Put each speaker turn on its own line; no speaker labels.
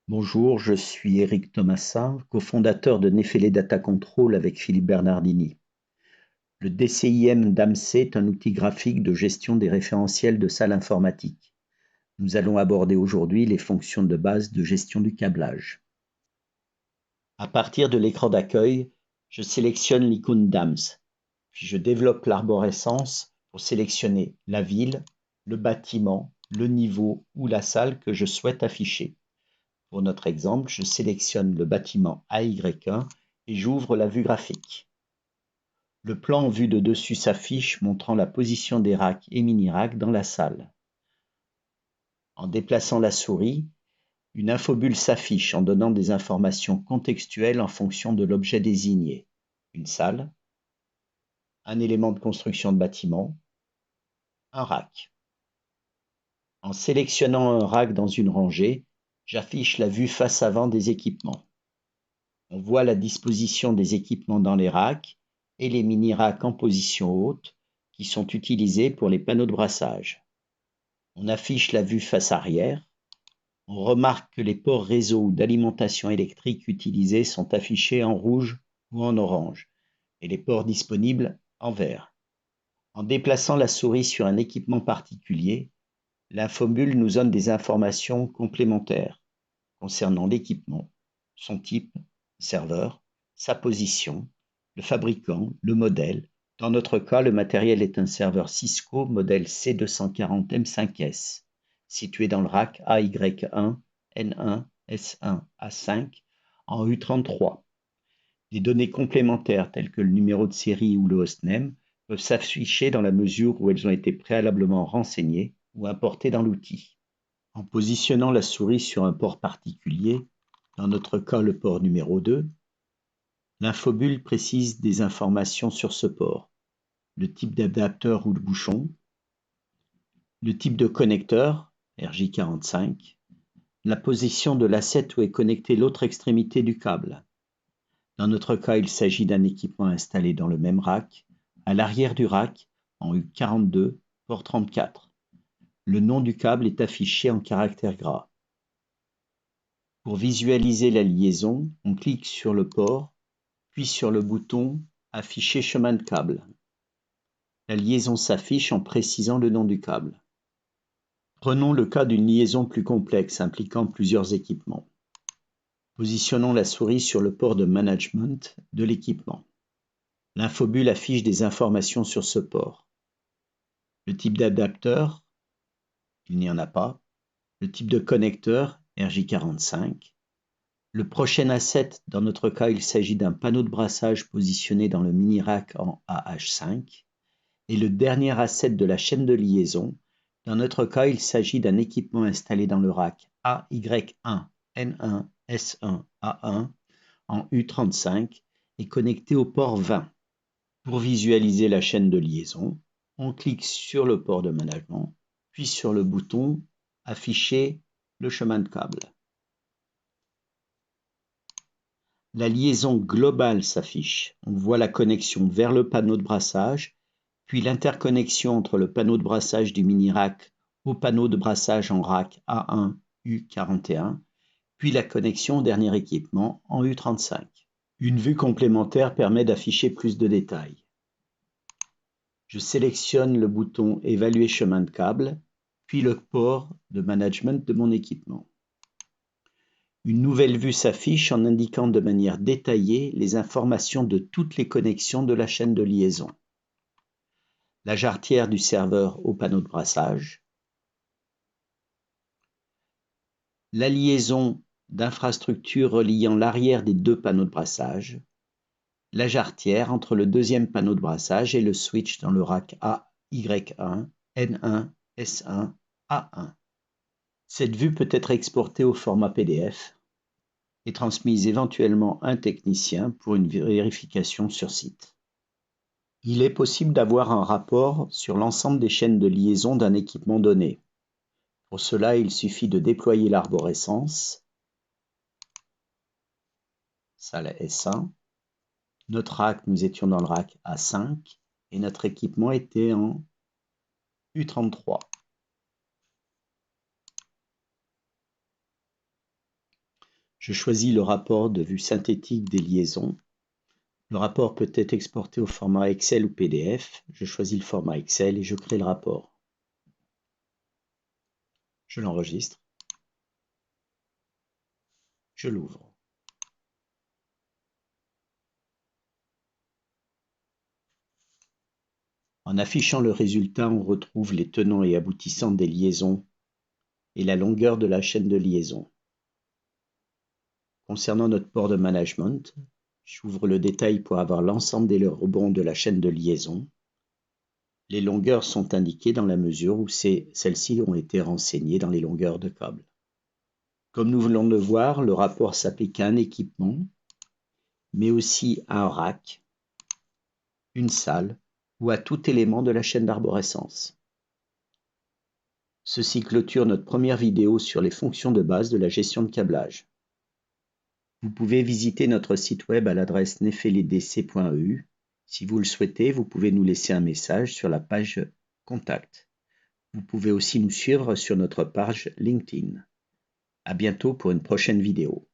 Bonjour, je suis Eric Thomassin, cofondateur de Nefele Data Control avec Philippe Bernardini. Le DCIM DAMC est un outil graphique de gestion des référentiels de salles informatiques. Nous allons aborder aujourd'hui les fonctions de base de gestion du câblage. À partir de l'écran d'accueil, je sélectionne l'icône DAMS, puis je développe l'arborescence pour sélectionner la ville, le bâtiment, le niveau ou la salle que je souhaite afficher. Pour notre exemple, je sélectionne le bâtiment AY1 et j'ouvre la vue graphique. Le plan en vue de dessus s'affiche montrant la position des racks et mini-racks dans la salle. En déplaçant la souris, une infobulle s'affiche en donnant des informations contextuelles en fonction de l'objet désigné. Une salle, un élément de construction de bâtiment, un rack. En sélectionnant un rack dans une rangée, j'affiche la vue face avant des équipements. On voit la disposition des équipements dans les racks et les mini-racks en position haute qui sont utilisés pour les panneaux de brassage. On affiche la vue face arrière. On remarque que les ports réseau ou d'alimentation électrique utilisés sont affichés en rouge ou en orange et les ports disponibles en vert. En déplaçant la souris sur un équipement particulier, l'infobulle nous donne des informations complémentaires concernant l'équipement, son type, serveur, sa position, le fabricant, le modèle. Dans notre cas, le matériel est un serveur Cisco modèle C240M5S, situé dans le rack AY1, N1, S1, A5 en U33. Des données complémentaires telles que le numéro de série ou le hostname peuvent s'afficher dans la mesure où elles ont été préalablement renseignées ou importées dans l'outil. En positionnant la souris sur un port particulier, dans notre cas le port numéro 2, l'infobulle précise des informations sur ce port, le type d'adapteur ou de bouchon, le type de connecteur, RJ45, la position de l'asset où est connectée l'autre extrémité du câble. Dans notre cas, il s'agit d'un équipement installé dans le même rack, à l'arrière du rack, en U42, port 34. Le nom du câble est affiché en caractères gras. Pour visualiser la liaison, on clique sur le port, puis sur le bouton « Afficher chemin de câble ». La liaison s'affiche en précisant le nom du câble. Prenons le cas d'une liaison plus complexe impliquant plusieurs équipements. Positionnons la souris sur le port de management de l'équipement. L'infobulle affiche des informations sur ce port. Le type d'adapteur, il n'y en a pas. Le type de connecteur, RJ45. Le prochain asset, dans notre cas, il s'agit d'un panneau de brassage positionné dans le mini-rack en AH5. Et le dernier asset de la chaîne de liaison, dans notre cas, il s'agit d'un équipement installé dans le rack AY1, N1, S1, A1 en U35 et connecté au port 20. Pour visualiser la chaîne de liaison, on clique sur le port de management, puis sur le bouton « Afficher le chemin de câble ». La liaison globale s'affiche. On voit la connexion vers le panneau de brassage, puis l'interconnexion entre le panneau de brassage du mini-rack au panneau de brassage en rack A1 U41, puis la connexion au dernier équipement en U35. Une vue complémentaire permet d'afficher plus de détails. Je sélectionne le bouton « Évaluer chemin de câble », puis le port de management de mon équipement. Une nouvelle vue s'affiche en indiquant de manière détaillée les informations de toutes les connexions de la chaîne de liaison. La jarretière du serveur au panneau de brassage, la liaison d'infrastructure reliant l'arrière des deux panneaux de brassage, la jarretière entre le deuxième panneau de brassage et le switch dans le rack AY1, N1, S1, A1. Cette vue peut être exportée au format PDF et transmise éventuellement à un technicien pour une vérification sur site. Il est possible d'avoir un rapport sur l'ensemble des chaînes de liaison d'un équipement donné. Pour cela, il suffit de déployer l'arborescence, salle S1. Notre rack, nous étions dans le rack A5 et notre équipement était en U33. Je choisis le rapport de vue synthétique des liaisons. Le rapport peut être exporté au format Excel ou PDF. Je choisis le format Excel et je crée le rapport. Je l'enregistre. Je l'ouvre. En affichant le résultat, on retrouve les tenants et aboutissants des liaisons et la longueur de la chaîne de liaison. Concernant notre port de management, j'ouvre le détail pour avoir l'ensemble des rebonds de la chaîne de liaison. Les longueurs sont indiquées dans la mesure où celles-ci ont été renseignées dans les longueurs de câble. Comme nous venons de le voir, le rapport s'applique à un équipement, mais aussi à un rack, une salle ou à tout élément de la chaîne d'arborescence. Ceci clôture notre première vidéo sur les fonctions de base de la gestion de câblage. Vous pouvez visiter notre site web à l'adresse nefeledc.eu. Si vous le souhaitez, vous pouvez nous laisser un message sur la page Contact. Vous pouvez aussi nous suivre sur notre page LinkedIn. À bientôt pour une prochaine vidéo.